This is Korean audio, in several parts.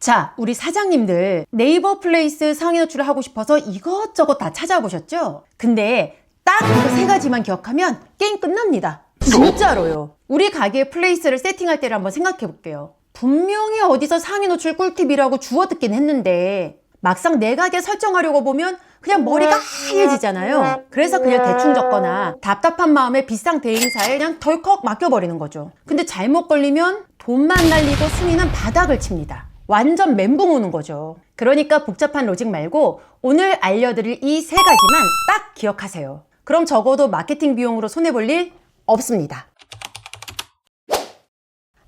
자, 우리 사장님들 네이버 플레이스 상위 노출을 하고 싶어서 이것저것 다 찾아보셨죠? 근데 딱 이거 세 가지만 기억하면 게임 끝납니다. 진짜로요. 우리 가게 플레이스를 세팅할 때를 한번 생각해 볼게요. 분명히 어디서 상위 노출 꿀팁이라고 주워 듣긴 했는데 막상 내 가게 설정하려고 보면 그냥 머리가 하얘지잖아요. 그래서 그냥 대충 적거나 답답한 마음에 비상 대행사에 그냥 덜컥 맡겨버리는 거죠. 근데 잘못 걸리면 돈만 날리고 순위는 바닥을 칩니다. 완전 멘붕 오는 거죠. 그러니까 복잡한 로직 말고 오늘 알려드릴 이 세 가지만 딱 기억하세요. 그럼 적어도 마케팅 비용으로 손해볼 일 없습니다.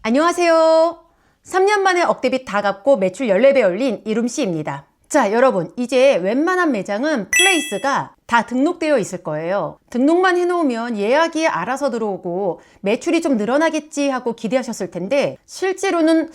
안녕하세요. 3년 만에 억대빚 다 갚고 매출 14배 올린 이룸씨입니다. 자, 여러분, 이제 웬만한 매장은 플레이스가 다 등록되어 있을 거예요. 등록만 해놓으면 예약이 알아서 들어오고 매출이 좀 늘어나겠지 하고 기대하셨을 텐데 실제로는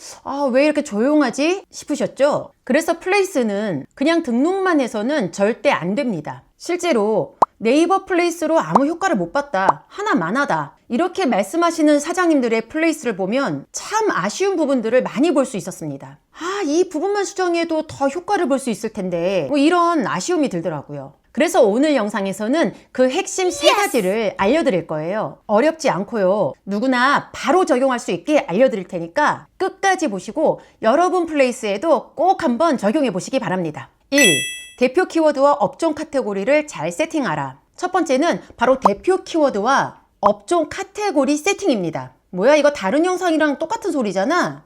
왜 이렇게 조용하지 싶으셨죠? 그래서 플레이스는 그냥 등록만 해서는 절대 안 됩니다. 실제로 네이버 플레이스로 아무 효과를 못 봤다, 하나만하다 이렇게 말씀하시는 사장님들의 플레이스를 보면 참 아쉬운 부분들을 많이 볼 수 있었습니다. 이 부분만 수정해도 더 효과를 볼 수 있을 텐데 이런 아쉬움이 들더라고요. 그래서 오늘 영상에서는 그 핵심 세 가지를 알려드릴 거예요. 어렵지 않고요. 누구나 바로 적용할 수 있게 알려드릴 테니까 끝까지 보시고 여러분 플레이스에도 꼭 한번 적용해 보시기 바랍니다. 1. 대표 키워드와 업종 카테고리를 잘 세팅하라. 첫 번째는 바로 대표 키워드와 업종 카테고리 세팅입니다. 뭐야, 이거 다른 영상이랑 똑같은 소리잖아?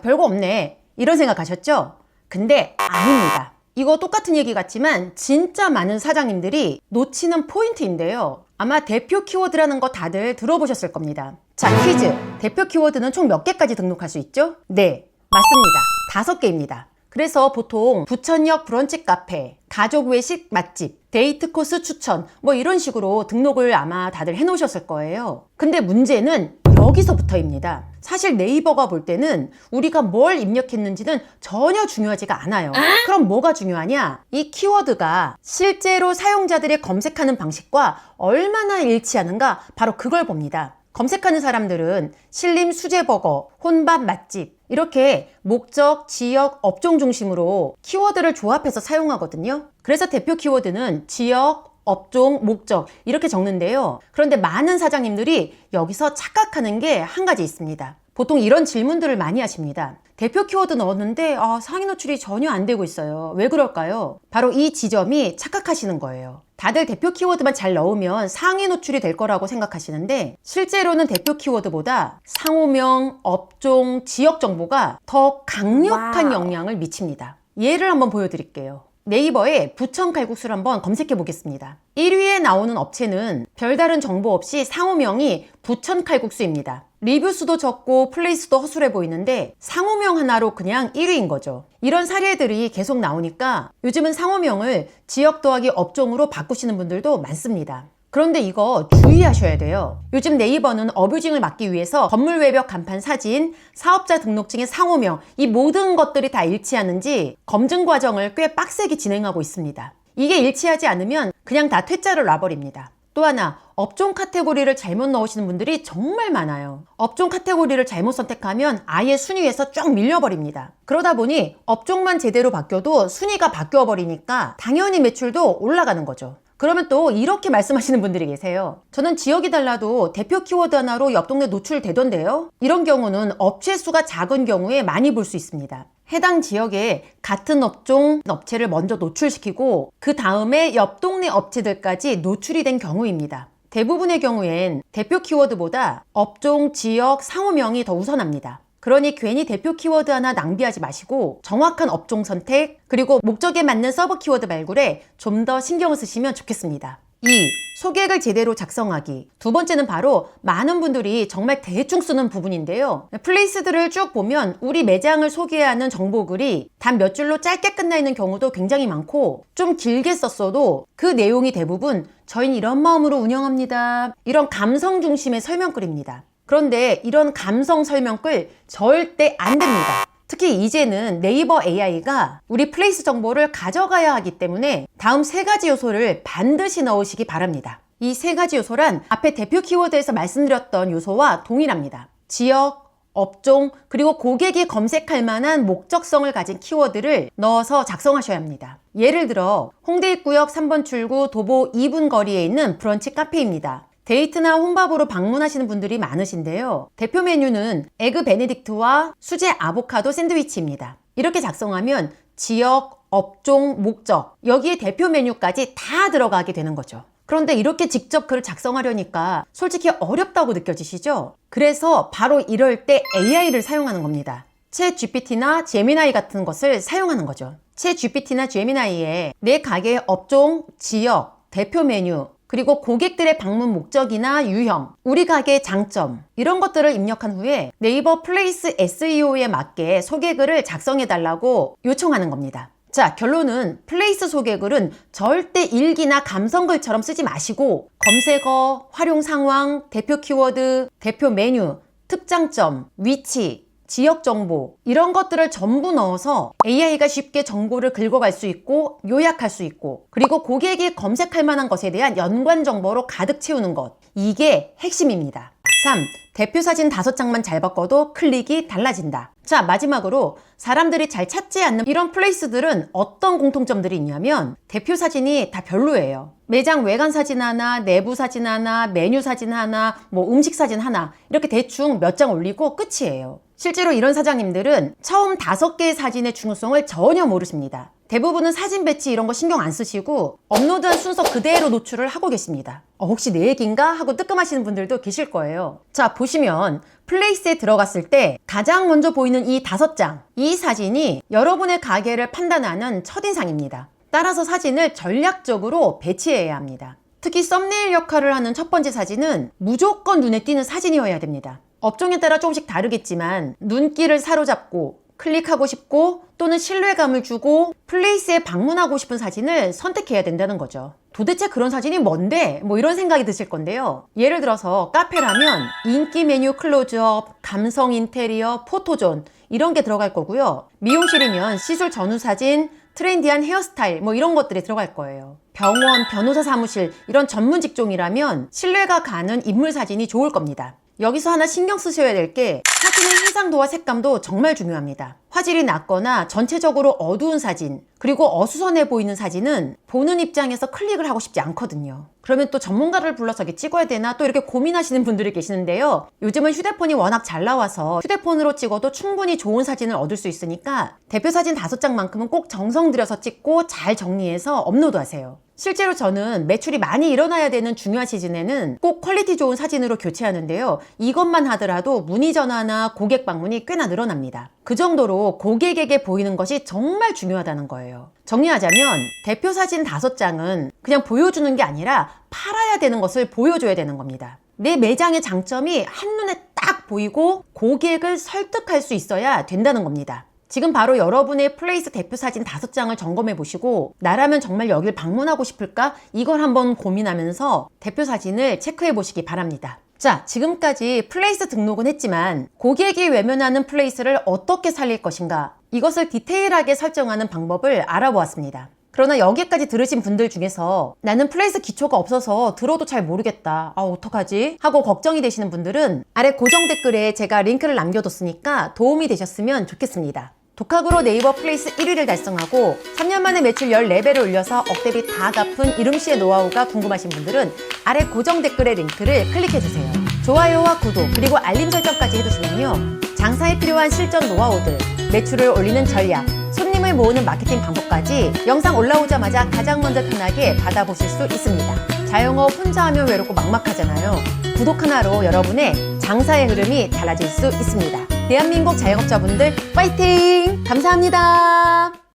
별거 없네. 이런 생각하셨죠? 근데 아닙니다. 이거 똑같은 얘기 같지만 진짜 많은 사장님들이 놓치는 포인트인데요. 아마 대표 키워드라는 거 다들 들어보셨을 겁니다. 자, 퀴즈. 대표 키워드는 총 몇 개까지 등록할 수 있죠? 네, 맞습니다. 5개입니다. 그래서 보통 부천역 브런치 카페, 가족 외식 맛집, 데이트 코스 추천 이런 식으로 등록을 아마 다들 해놓으셨을 거예요. 근데 문제는 여기서부터입니다. 사실 네이버가 볼 때는 우리가 뭘 입력했는지는 전혀 중요하지가 않아요. 그럼 뭐가 중요하냐? 이 키워드가 실제로 사용자들이 검색하는 방식과 얼마나 일치하는가, 바로 그걸 봅니다. 검색하는 사람들은 신림 수제버거, 혼밥 맛집 이렇게 목적, 지역, 업종 중심으로 키워드를 조합해서 사용하거든요. 그래서 대표 키워드는 지역, 업종, 목적 이렇게 적는데요. 그런데 많은 사장님들이 여기서 착각하는 게 한 가지 있습니다. 보통 이런 질문들을 많이 하십니다. 대표 키워드 넣었는데 상위 노출이 전혀 안 되고 있어요. 왜 그럴까요? 바로 이 지점이 착각하시는 거예요. 다들 대표 키워드만 잘 넣으면 상위 노출이 될 거라고 생각하시는데 실제로는 대표 키워드보다 상호명, 업종, 지역 정보가 더 강력한 영향을 미칩니다. 예를 한번 보여드릴게요. 네이버에 부천 칼국수를 한번 검색해 보겠습니다. 1위에 나오는 업체는 별다른 정보 없이 상호명이 부천 칼국수입니다. 리뷰 수도 적고 플레이스도 허술해 보이는데 상호명 하나로 그냥 1위인 거죠. 이런 사례들이 계속 나오니까 요즘은 상호명을 지역 더하기 업종으로 바꾸시는 분들도 많습니다. 그런데 이거 주의하셔야 돼요. 요즘 네이버는 어뷰징을 막기 위해서 건물 외벽 간판 사진, 사업자 등록증의 상호명 이 모든 것들이 다 일치하는지 검증 과정을 꽤 빡세게 진행하고 있습니다. 이게 일치하지 않으면 그냥 다 퇴짜를 놔버립니다. 또 하나, 업종 카테고리를 잘못 넣으시는 분들이 정말 많아요. 업종 카테고리를 잘못 선택하면 아예 순위에서 쫙 밀려버립니다. 그러다 보니 업종만 제대로 바뀌어도 순위가 바뀌어버리니까 당연히 매출도 올라가는 거죠. 그러면 또 이렇게 말씀하시는 분들이 계세요. 저는 지역이 달라도 대표 키워드 하나로 옆 동네 노출되던데요? 이런 경우는 업체 수가 작은 경우에 많이 볼 수 있습니다. 해당 지역에 같은 업종 업체를 먼저 노출시키고 그 다음에 옆 동네 업체들까지 노출이 된 경우입니다. 대부분의 경우엔 대표 키워드보다 업종, 지역, 상호명이 더 우선합니다. 그러니 괜히 대표 키워드 하나 낭비하지 마시고 정확한 업종 선택, 그리고 목적에 맞는 서브 키워드 발굴에 좀 더 신경을 쓰시면 좋겠습니다. 2. 소개글 제대로 작성하기. 두 번째는 바로 많은 분들이 정말 대충 쓰는 부분인데요. 플레이스들을 쭉 보면 우리 매장을 소개하는 정보글이 단 몇 줄로 짧게 끝나 있는 경우도 굉장히 많고 좀 길게 썼어도 그 내용이 대부분 저희는 이런 마음으로 운영합니다, 이런 감성 중심의 설명글입니다. 그런데 이런 감성 설명글 절대 안 됩니다. 특히 이제는 네이버 AI가 우리 플레이스 정보를 가져가야 하기 때문에 다음 세 가지 요소를 반드시 넣으시기 바랍니다. 이 세 가지 요소란 앞에 대표 키워드에서 말씀드렸던 요소와 동일합니다. 지역, 업종, 그리고 고객이 검색할 만한 목적성을 가진 키워드를 넣어서 작성하셔야 합니다. 예를 들어 홍대 입구역 3번 출구 도보 2분 거리에 있는 브런치 카페입니다. 데이트나 혼밥으로 방문하시는 분들이 많으신데요. 대표 메뉴는 에그 베네딕트와 수제 아보카도 샌드위치입니다. 이렇게 작성하면 지역, 업종, 목적, 여기에 대표 메뉴까지 다 들어가게 되는 거죠. 그런데 이렇게 직접 글을 작성하려니까 솔직히 어렵다고 느껴지시죠? 그래서 바로 이럴 때 AI를 사용하는 겁니다. 챗GPT나 제미나이 같은 것을 사용하는 거죠. 챗GPT나 제미나이에 내 가게의 업종, 지역, 대표 메뉴, 그리고 고객들의 방문 목적이나 유형, 우리 가게의 장점, 이런 것들을 입력한 후에 네이버 플레이스 SEO에 맞게 소개글을 작성해달라고 요청하는 겁니다. 자, 결론은 플레이스 소개글은 절대 일기나 감성글처럼 쓰지 마시고 검색어, 활용 상황, 대표 키워드, 대표 메뉴, 특장점, 위치, 지역 정보, 이런 것들을 전부 넣어서 AI가 쉽게 정보를 긁어갈 수 있고 요약할 수 있고, 그리고 고객이 검색할 만한 것에 대한 연관 정보로 가득 채우는 것, 이게 핵심입니다. 3. 대표 사진 5장만 잘 바꿔도 클릭이 달라진다. 자, 마지막으로 사람들이 잘 찾지 않는 이런 플레이스들은 어떤 공통점들이 있냐면 대표 사진이 다 별로예요. 매장 외관 사진 하나, 내부 사진 하나, 메뉴 사진 하나, 음식 사진 하나, 이렇게 대충 몇 장 올리고 끝이에요. 실제로 이런 사장님들은 처음 5개의 사진의 중요성을 전혀 모르십니다. 대부분은 사진 배치 이런 거 신경 안 쓰시고 업로드한 순서 그대로 노출을 하고 계십니다. 혹시 내 얘기인가? 하고 뜨끔하시는 분들도 계실 거예요. 자, 보시면 플레이스에 들어갔을 때 가장 먼저 보이는 이 5장, 이 사진이 여러분의 가게를 판단하는 첫인상입니다. 따라서 사진을 전략적으로 배치해야 합니다. 특히 썸네일 역할을 하는 첫 번째 사진은 무조건 눈에 띄는 사진이어야 됩니다. 업종에 따라 조금씩 다르겠지만 눈길을 사로잡고 클릭하고 싶고 또는 신뢰감을 주고 플레이스에 방문하고 싶은 사진을 선택해야 된다는 거죠. 도대체 그런 사진이 뭔데? 이런 생각이 드실 건데요. 예를 들어서 카페라면 인기 메뉴 클로즈업, 감성 인테리어, 포토존, 이런 게 들어갈 거고요. 미용실이면 시술 전후 사진, 트렌디한 헤어스타일 이런 것들이 들어갈 거예요. 병원, 변호사 사무실, 이런 전문 직종이라면 신뢰가 가는 인물 사진이 좋을 겁니다. 여기서 하나 신경 쓰셔야 될 게 사진의 해상도와 색감도 정말 중요합니다. 화질이 낮거나 전체적으로 어두운 사진, 그리고 어수선해 보이는 사진은 보는 입장에서 클릭을 하고 싶지 않거든요. 그러면 또 전문가를 불러서 찍어야 되나 또 이렇게 고민하시는 분들이 계시는데요. 요즘은 휴대폰이 워낙 잘 나와서 휴대폰으로 찍어도 충분히 좋은 사진을 얻을 수 있으니까 대표 사진 5장만큼은 꼭 정성 들여서 찍고 잘 정리해서 업로드하세요. 실제로 저는 매출이 많이 일어나야 되는 중요한 시즌에는 꼭 퀄리티 좋은 사진으로 교체하는데요. 이것만 하더라도 문의 전화나 고객 방문이 꽤나 늘어납니다. 그 정도로 고객에게 보이는 것이 정말 중요하다는 거예요. 정리하자면 대표 사진 5장은 그냥 보여주는 게 아니라 팔아야 되는 것을 보여줘야 되는 겁니다. 내 매장의 장점이 한눈에 딱 보이고 고객을 설득할 수 있어야 된다는 겁니다. 지금 바로 여러분의 플레이스 대표 사진 5장을 점검해 보시고 나라면 정말 여길 방문하고 싶을까? 이걸 한번 고민하면서 대표 사진을 체크해 보시기 바랍니다. 자, 지금까지 플레이스 등록은 했지만 고객이 외면하는 플레이스를 어떻게 살릴 것인가? 이것을 디테일하게 설정하는 방법을 알아보았습니다. 그러나 여기까지 들으신 분들 중에서 나는 플레이스 기초가 없어서 들어도 잘 모르겠다. 어떡하지? 하고 걱정이 되시는 분들은 아래 고정 댓글에 제가 링크를 남겨뒀으니까 도움이 되셨으면 좋겠습니다. 독학으로 네이버 플레이스 1위를 달성하고 3년 만에 매출 14배를 올려서 억대비 다 갚은 이름씨의 노하우가 궁금하신 분들은 아래 고정 댓글의 링크를 클릭해주세요. 좋아요와 구독 그리고 알림 설정까지 해두시면요. 장사에 필요한 실전 노하우들, 매출을 올리는 전략, 손님을 모으는 마케팅 방법까지 영상 올라오자마자 가장 먼저 편하게 받아보실 수 있습니다. 자영업 혼자 하면 외롭고 막막하잖아요. 구독 하나로 여러분의 장사의 흐름이 달라질 수 있습니다. 대한민국 자영업자분들 파이팅! 감사합니다.